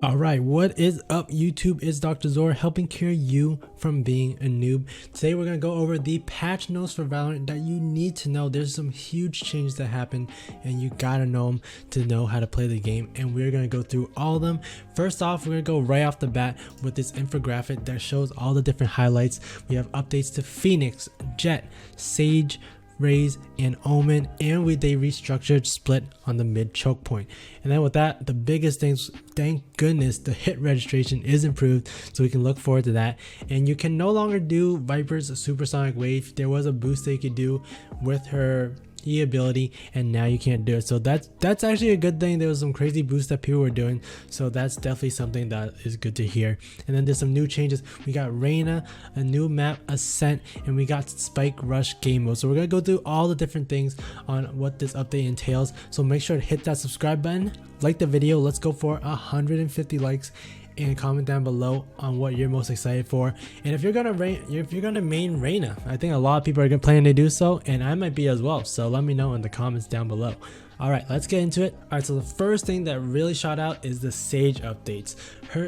Alright, what is up YouTube? It's Dr. Zor helping cure you from being a noob. Today we're going to go over the patch notes for Valorant that you need to know. There's some huge changes that happen and you gotta know them to know how to play the game, and we're going to go through all of them. First off, we're going to go right off the bat with this infographic that shows all the different highlights. We have updates to Phoenix, JETT, Sage, Raze, and Omen, and they restructured split on the mid choke point. And then with that, the biggest things, thank goodness the hit registration is improved, so we can look forward to that. And you can no longer do Viper's supersonic wave. There was a boost they could do with her E ability, and now you can't do it, so that's actually a good thing. There was some crazy boosts that people were doing, so that's definitely something that is good to hear. And then there's some new changes. We got REYNA, a new map, Ascent, and we got Spike Rush game mode. So we're gonna go through all the different things on what this update entails, so make sure to hit that subscribe button, like the video. Let's go for 150 likes, and comment down below on what you're most excited for. And if you're gonna main REYNA, I think a lot of people are gonna plan to do so, and I might be as well, so let me know in the comments down below. Alright, let's get into it. Alright, so the first thing that really shot out is the Sage updates.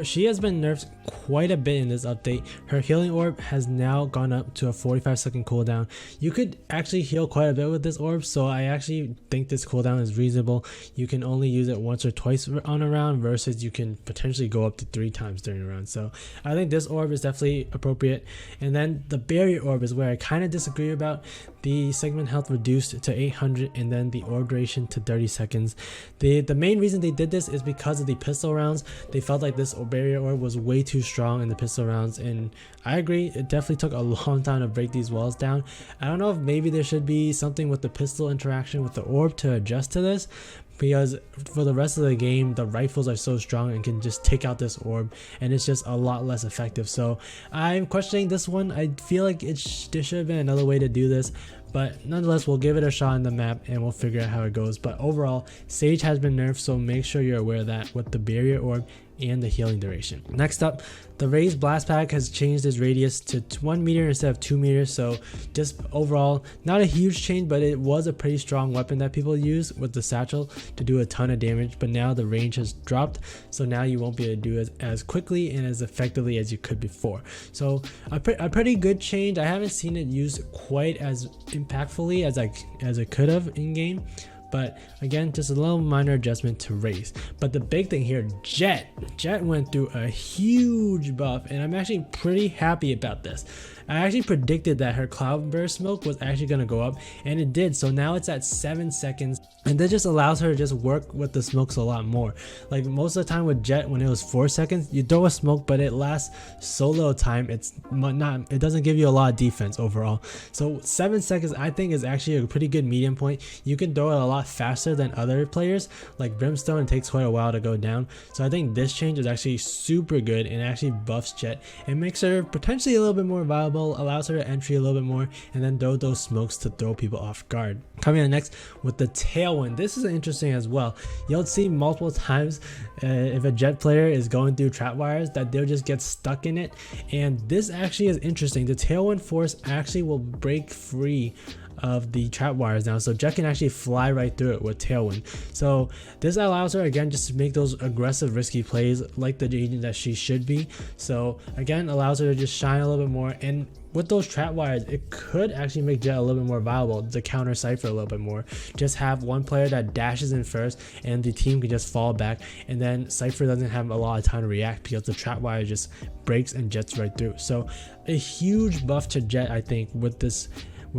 She has been nerfed quite a bit in this update. Her healing orb has now gone up to a 45-second cooldown. You could actually heal quite a bit with this orb, so I actually think this cooldown is reasonable. You can only use it once or twice on a round, versus you can potentially go up to 3 times during a round. So I think this orb is definitely appropriate. And then the barrier orb is where I kind of disagree about. The segment health reduced to 800, and then the orb duration to 30 seconds. The main reason they did this is because of the pistol rounds. They felt like this barrier orb was way too strong in the pistol rounds, and I agree, it definitely took a long time to break these walls down. I don't know if maybe there should be something with the pistol interaction with the orb to adjust to this, because for the rest of the game the rifles are so strong and can just take out this orb, and it's just a lot less effective. So I'm questioning this one. I feel like there should have been another way to do this, but nonetheless we'll give it a shot in the map and we'll figure out how it goes. But overall, Sage has been nerfed, so make sure you're aware of that with the barrier orb and the healing duration. Next up, the Raze blast pack has changed its radius to 1 meter instead of 2 meters, so just overall not a huge change, but it was a pretty strong weapon that people use with the satchel to do a ton of damage. But now the range has dropped, so now you won't be able to do it as quickly and as effectively as you could before. So a pretty good change. I haven't seen it used quite as impactfully as it could have in game, but again, just a little minor adjustment to Raze. But the big thing here, JETT went through a huge buff, and I'm actually pretty happy about this. I actually predicted that her cloudburst smoke was actually going to go up, and it did. So now it's at 7 seconds, and that just allows her to just work with the smokes a lot more. Like most of the time with JETT, when it was 4 seconds, you throw a smoke, but it lasts so little time, it doesn't give you a lot of defense overall. So 7 seconds I think is actually a pretty good medium point. You can throw it a lot faster than other players like Brimstone. It takes quite a while to go down, so I think this change is actually super good and actually buffs JETT and makes her potentially a little bit more viable, allows her to entry a little bit more, and then throw those smokes to throw people off guard. Coming on next with the tailwind, this is interesting as well. You'll see multiple times if a JETT player is going through trap wires that they'll just get stuck in it, and this actually is interesting. The tailwind force actually will break free of the trap wires now, so JETT can actually fly right through it with tailwind. So this allows her again just to make those aggressive risky plays like the agent that she should be. So again, allows her to just shine a little bit more, and with those trap wires it could actually make JETT a little bit more viable to counter Cypher a little bit more. Just have one player that dashes in first and the team can just fall back, and then Cypher doesn't have a lot of time to react because the trap wire just breaks and jets right through. So a huge buff to JETT I think with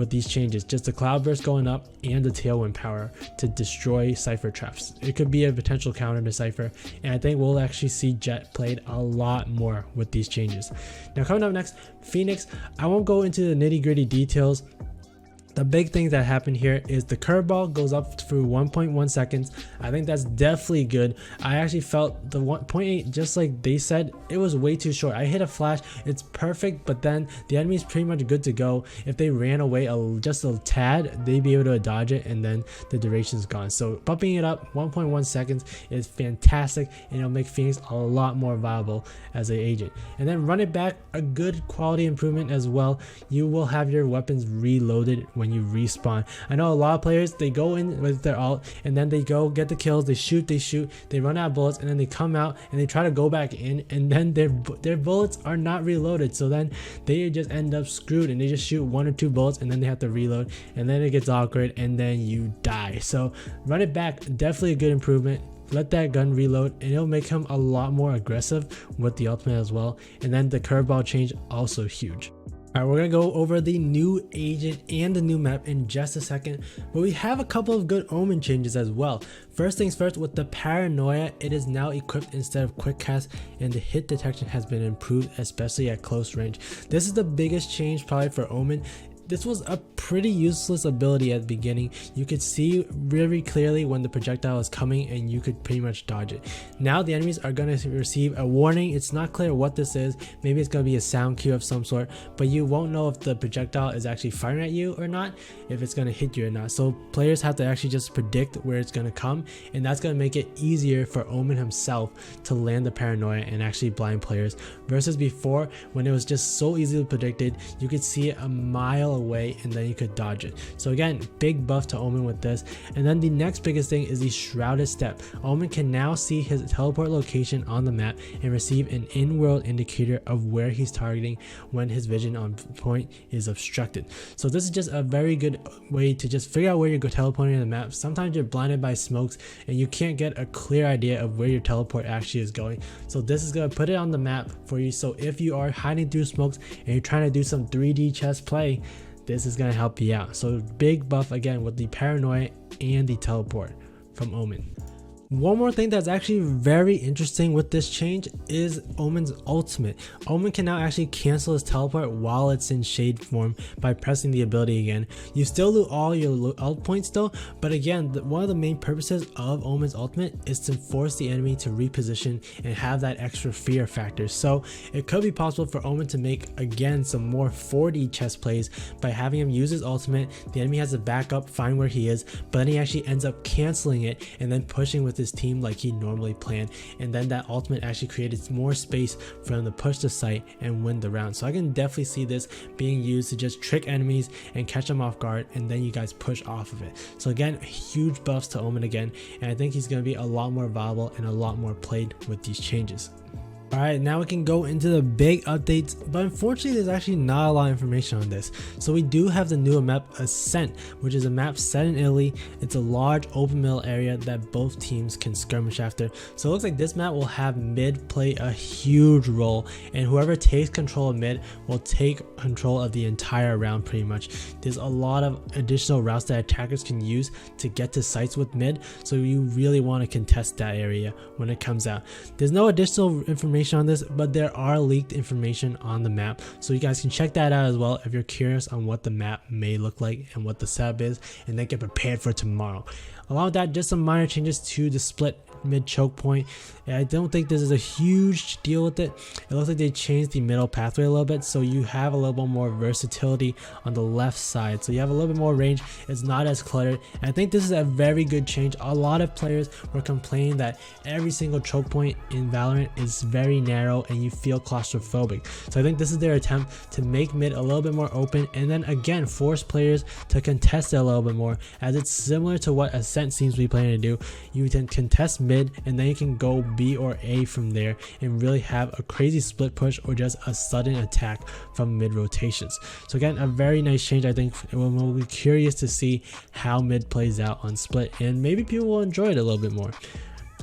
these changes, just the cloudburst going up and the tailwind power to destroy Cypher traps. It could be a potential counter to Cypher, and I think we'll actually see JETT played a lot more with these changes. Now coming up next, Phoenix. I won't go into the nitty-gritty details. The big thing that happened here is the curveball goes up through 1.1 seconds. I think that's definitely good. I actually felt the 1.8, just like they said, it was way too short. I hit a flash, it's perfect, but then the enemy is pretty much good to go. If they ran away just a tad, they'd be able to dodge it, and then the duration is gone. So bumping it up 1.1 seconds is fantastic, and it'll make Phoenix a lot more viable as an agent. And then run it back, a good quality improvement as well. You will have your weapons reloaded when you respawn. I know a lot of players, they go in with their ult and then they go get the kills, they shoot, they run out of bullets, and then they come out and they try to go back in, and then their bullets are not reloaded, so then they just end up screwed and they just shoot 1 or 2 bullets and then they have to reload, and then it gets awkward and then you die. So run it back, definitely a good improvement. Let that gun reload and it'll make him a lot more aggressive with the ultimate as well. And then the curveball change, also huge. Alright, we're gonna go over the new agent and the new map in just a second, but we have a couple of good Omen changes as well. First things first, with the paranoia, it is now equipped instead of quick cast, and the hit detection has been improved, especially at close range. This is the biggest change probably for Omen. This was a pretty useless ability at the beginning. You could see very clearly when the projectile is coming and you could pretty much dodge it. Now the enemies are going to receive a warning. It's not clear what this is. Maybe it's going to be a sound cue of some sort, but you won't know if the projectile is actually firing at you or not, if it's going to hit you or not. So players have to actually just predict where it's going to come, and that's going to make it easier for Omen himself to land the paranoia and actually blind players, versus before when it was just so easily predicted. You could see it a mile away and then you could dodge it. So again, big buff to Omen with this. And then the next biggest thing is the shrouded step. Omen can now see his teleport location on the map and receive an in-world indicator of where he's targeting when his vision on point is obstructed. So this is just a very good way to just figure out where you're teleporting on the map. Sometimes you're blinded by smokes and you can't get a clear idea of where your teleport actually is going. So this is going to put it on the map for you. So if you are hiding through smokes and you're trying to do some 3D chess play, this is going to help you out. So big buff again with the paranoia and the teleport from Omen. One more thing that's actually very interesting with this change is Omen's ultimate. Omen can now actually cancel his teleport while it's in shade form by pressing the ability again. You still lose all your ult points though, but again, one of the main purposes of Omen's ultimate is to force the enemy to reposition and have that extra fear factor. So it could be possible for Omen to make again some more 4D chess plays by having him use his ultimate. The enemy has to back up, find where he is, but then he actually ends up canceling it and then pushing with his team like he normally planned, and then that ultimate actually created more space for him to push the site and win the round. So I can definitely see this being used to just trick enemies and catch them off guard, and then you guys push off of it. So again, huge buffs to Omen again, and I think he's going to be a lot more viable and a lot more played with these changes. Alright, now we can go into the big updates, but unfortunately there's actually not a lot of information on this. So we do have the newer map Ascent, which is a map set in Italy. It's a large open middle area that both teams can skirmish after. So it looks like this map will have mid play a huge role, and whoever takes control of mid will take control of the entire round pretty much. There's a lot of additional routes that attackers can use to get to sites with mid, so you really want to contest that area when it comes out. There's no additional information on this, but there are leaked information on the map, so you guys can check that out as well if you're curious on what the map may look like and what the setup is, and then get prepared for tomorrow. Along with that, just some minor changes to the split mid choke point. I don't think this is a huge deal with it. It looks like they changed the middle pathway a little bit, so you have a little bit more versatility on the left side, so you have a little bit more range. It's not as cluttered, and I think this is a very good change. A lot of players were complaining that every single choke point in Valorant is very narrow and you feel claustrophobic, so I think this is their attempt to make mid a little bit more open, and then again force players to contest it a little bit more, as it's similar to what Ascent seems to be planning to do. You can contest mid and then you can go B or A from there and really have a crazy split push or just a sudden attack from mid rotations. So again, a very nice change. I think we'll be curious to see how mid plays out on split, and maybe people will enjoy it a little bit more.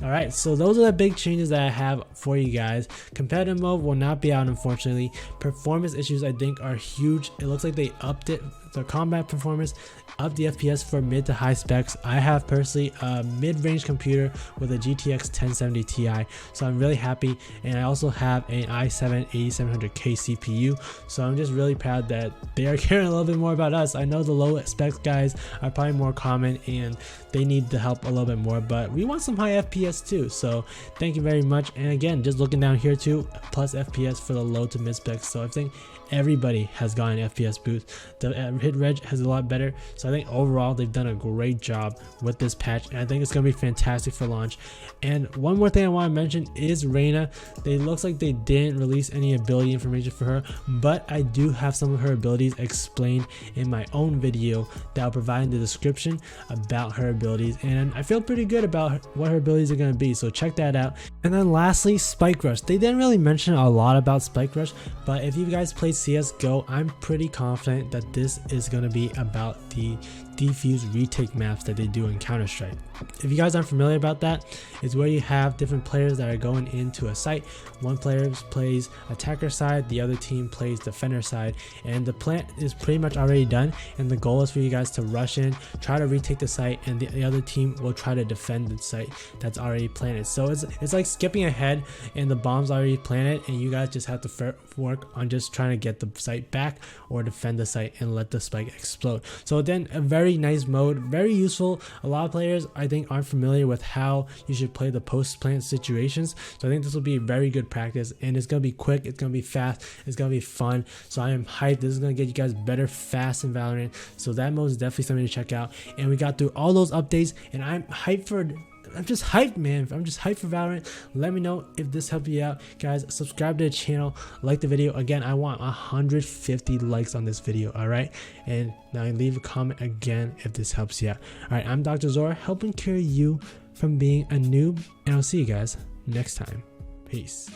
Alright, so those are the big changes that I have for you guys. Competitive mode will not be out, unfortunately. Performance issues I think are huge. It looks like they upped it, the combat performance, up the FPS for mid to high specs. I have personally a mid-range computer with a GTX 1070 Ti, so I'm really happy, and I also have an i7 8700K CPU, so I'm just really proud that they are caring a little bit more about us. I know the low specs guys are probably more common and they need the help a little bit more, but we want some high FPS too, so thank you very much. And again, just looking down here too, plus FPS for the low to mid specs, so I think everybody has gotten FPS boost. The hit reg is a lot better. So I think overall they've done a great job with this patch, and I think it's gonna be fantastic for launch. And one more thing I want to mention is REYNA. It looks like they didn't release any ability information for her, but I do have some of her abilities explained in my own video that I'll provide in the description about her abilities, and I feel pretty good about what her abilities are going to be, so check that out. And then lastly, Spike Rush. They didn't really mention a lot about Spike Rush, but if you guys played CSGO, I'm pretty confident that this is going to be about the defuse retake maps that they do in Counter-Strike. If you guys aren't familiar about that, it's where you have different players that are going into a site. One player plays attacker side, the other team plays defender side, and the plant is pretty much already done, and the goal is for you guys to rush in, try to retake the site, and the other team will try to defend the site that's already planted. So it's like skipping ahead, and the bomb's already planted, and you guys just have to work on just trying to get the site back or defend the site and let the spike explode. So then a very nice mode, very useful. A lot of players I think aren't familiar with how you should play the post plant situations, so I think this will be very good practice, and it's gonna be quick, it's gonna be fast, it's gonna be fun. So I am hyped. This is gonna get you guys better fast in Valorant, so that mode is definitely something to check out. And we got through all those updates, and I'm just hyped, man. I'm just hyped for Valorant. Let me know if this helped you out, guys. Subscribe to the channel, like the video. Again, I want 150 likes on this video, all right? And now leave a comment again if this helps you out. All right, I'm Dr. Zora, helping cure you from being a noob, and I'll see you guys next time. Peace.